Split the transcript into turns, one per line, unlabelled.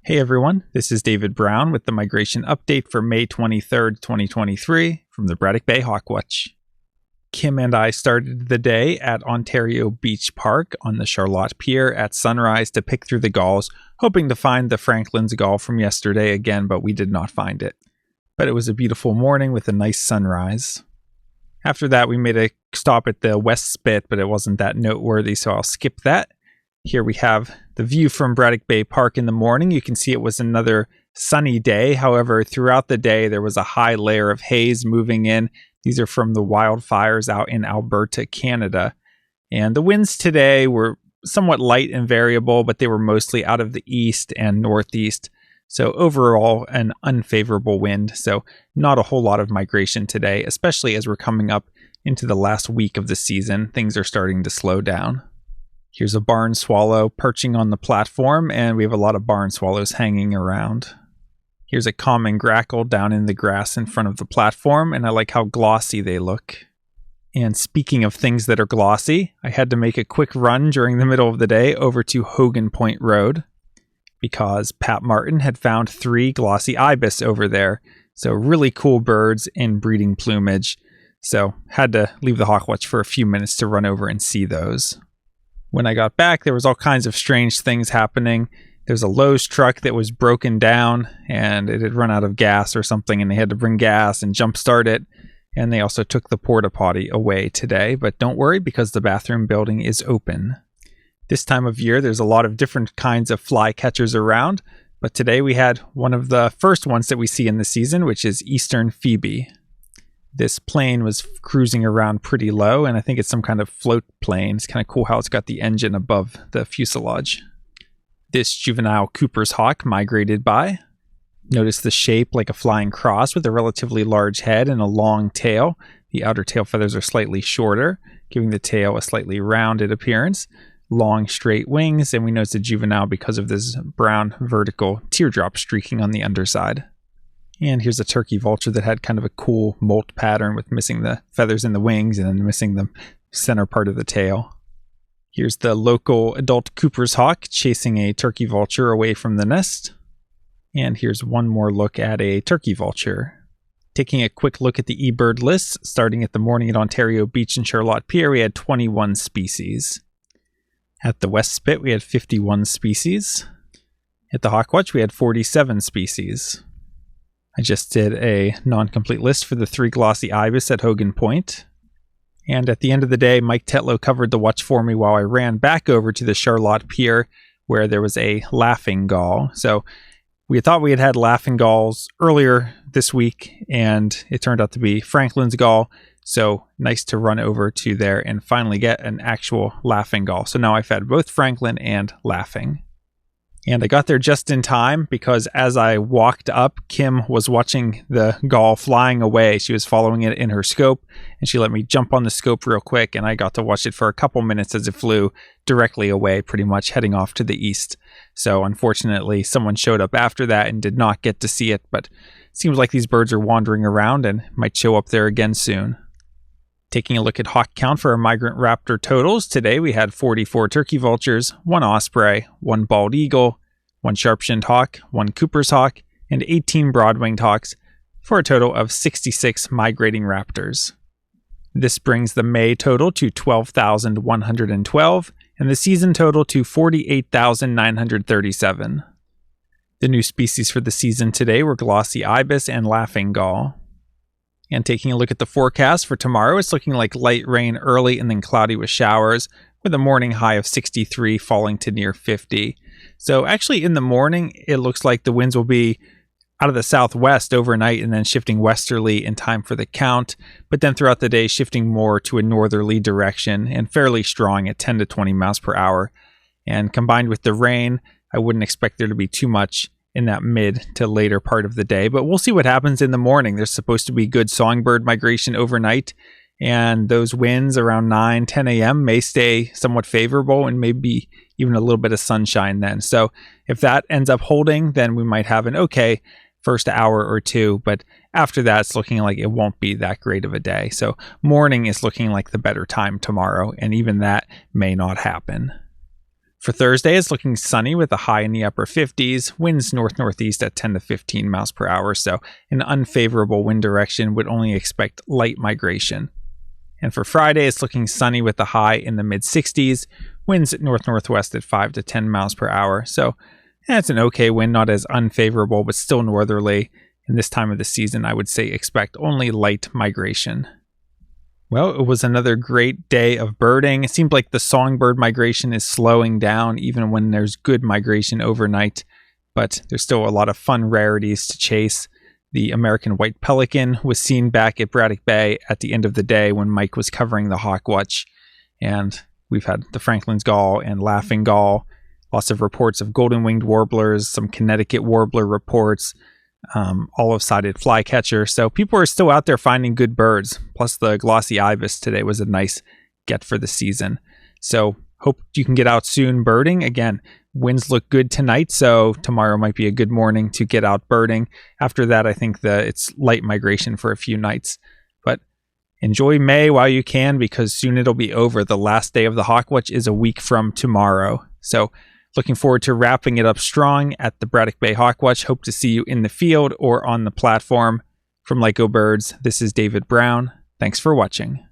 Hey everyone, this is David Brown with the migration update for May 23rd, 2023 from the Braddock Bay Hawk Watch. Kim and I started the day at Ontario Beach Park on the Charlotte Pier at sunrise to pick through the gulls, hoping to find the Franklin's gull from yesterday again, but we did not find it. But it was a beautiful morning with a nice sunrise. After that, we made a stop at the West Spit, but it wasn't that noteworthy, so I'll skip that. Here we have the view from Braddock Bay Park in the morning. You can see it was another sunny day. However, throughout the day, there was a high layer of haze moving in. These are from the wildfires out in Alberta, Canada. And the winds today were somewhat light and variable, but they were mostly out of the east and northeast. So overall, an unfavorable wind. So not a whole lot of migration today, especially as we're coming up into the last week of the season. Things are starting to slow down. Here's a barn swallow perching on the platform, and we have a lot of barn swallows hanging around. Here's a common grackle down in the grass in front of the platform, and I like how glossy they look. And speaking of things that are glossy, I had to make a quick run during the middle of the day over to Hogan Point Road because Pat Martin had found 3 Glossy Ibis over there. So really cool birds in breeding plumage. So had to leave the Hawk Watch for a few minutes to run over and see those. When I got back, there was all kinds of strange things happening. There's a Lowe's truck that was broken down and it had run out of gas or something, and they had to bring gas and jumpstart it. And they also took the porta potty away today, but don't worry because the bathroom building is open. This time of year, there's a lot of different kinds of fly catchers around, but today we had one of the first ones that we see in the season, which is Eastern Phoebe. This plane was cruising around pretty low, and I think it's some kind of float plane. It's kind of cool how it's got the engine above the fuselage. This juvenile Cooper's hawk migrated by. Notice the shape like a flying cross with a relatively large head and a long tail. The outer tail feathers are slightly shorter, giving the tail a slightly rounded appearance. Long straight wings, and we know it's a juvenile because of this brown vertical teardrop streaking on the underside. And here's a turkey vulture that had kind of a cool molt pattern with missing the feathers in the wings and then missing the center part of the tail. Here's the local adult Cooper's hawk chasing a turkey vulture away from the nest. And here's one more look at a turkey vulture. Taking a quick look at the eBird list, starting at the morning at Ontario Beach and Charlotte Pier, we had 21 species. At the West Spit, we had 51 species. At the Hawk Watch, we had 47 species. I just did a non-complete list for the 3 Glossy Ibis at Hogan Point. And at the end of the day, Mike Tetlow covered the watch for me while I ran back over to the Charlotte Pier where there was a laughing gull. So we thought we had laughing gulls earlier this week, and it turned out to be Franklin's gull. So nice to run over to there and finally get an actual laughing gull. So now I've had both Franklin and laughing. And I got there just in time because as I walked up, Kim was watching the gull flying away. She was following it in her scope, and she let me jump on the scope real quick, and I got to watch it for a couple minutes as it flew directly away, pretty much heading off to the east. So unfortunately, someone showed up after that and did not get to see it, but it seems like these birds are wandering around and might show up there again soon. Taking a look at hawk count for our migrant raptor totals, today we had 44 turkey vultures, 1 osprey, 1 bald eagle, 1 sharp-shinned hawk, 1 Cooper's hawk, and 18 broad-winged hawks, for a total of 66 migrating raptors. This brings the May total to 12,112, and the season total to 48,937. The new species for the season today were Glossy Ibis and laughing gull. And taking a look at the forecast for tomorrow, it's looking like light rain early and then cloudy with showers, with a morning high of 63 falling to near 50. So actually in the morning, it looks like the winds will be out of the southwest overnight and then shifting westerly in time for the count, but then throughout the day shifting more to a northerly direction and fairly strong at 10 to 20 miles per hour. And combined with the rain, I wouldn't expect there to be too much in that mid to later part of the day, but we'll see what happens in the morning. There's supposed to be good songbird migration overnight, and those winds around 9, 10 a.m. may stay somewhat favorable and maybe even a little bit of sunshine then. So if that ends up holding, then we might have an okay first hour or two, but after that, it's looking like it won't be that great of a day. So morning is looking like the better time tomorrow, and even that may not happen. For Thursday, it's looking sunny with a high in the upper 50s, winds north-northeast at 10 to 15 miles per hour, so an unfavorable wind direction, would only expect light migration. And for Friday, it's looking sunny with a high in the mid-60s, winds at north-northwest at 5 to 10 miles per hour, so it's an okay wind, not as unfavorable, but still northerly. In this time of the season, I would say expect only light migration. Well, it was another great day of birding. It seemed like the songbird migration is slowing down even when there's good migration overnight, but there's still a lot of fun rarities to chase. The American white pelican was seen back at Braddock Bay at the end of the day when Mike was covering the Hawk Watch, and we've had the Franklin's Gull and Laughing Gull, lots of reports of golden-winged warblers, some Connecticut warbler reports, olive-sided flycatcher. So people are still out there finding good birds. Plus the Glossy Ibis today was a nice get for the season. So hope you can get out soon birding. Again, winds look good tonight, so tomorrow might be a good morning to get out birding. After that, I think it's light migration for a few nights. But enjoy May while you can, because soon it'll be over. The last day of the Hawk Watch is a week from tomorrow. So looking forward to wrapping it up strong at the Braddock Bay Hawk Watch. Hope to see you in the field or on the platform. From Lyco Birds, this is David Brown. Thanks for watching.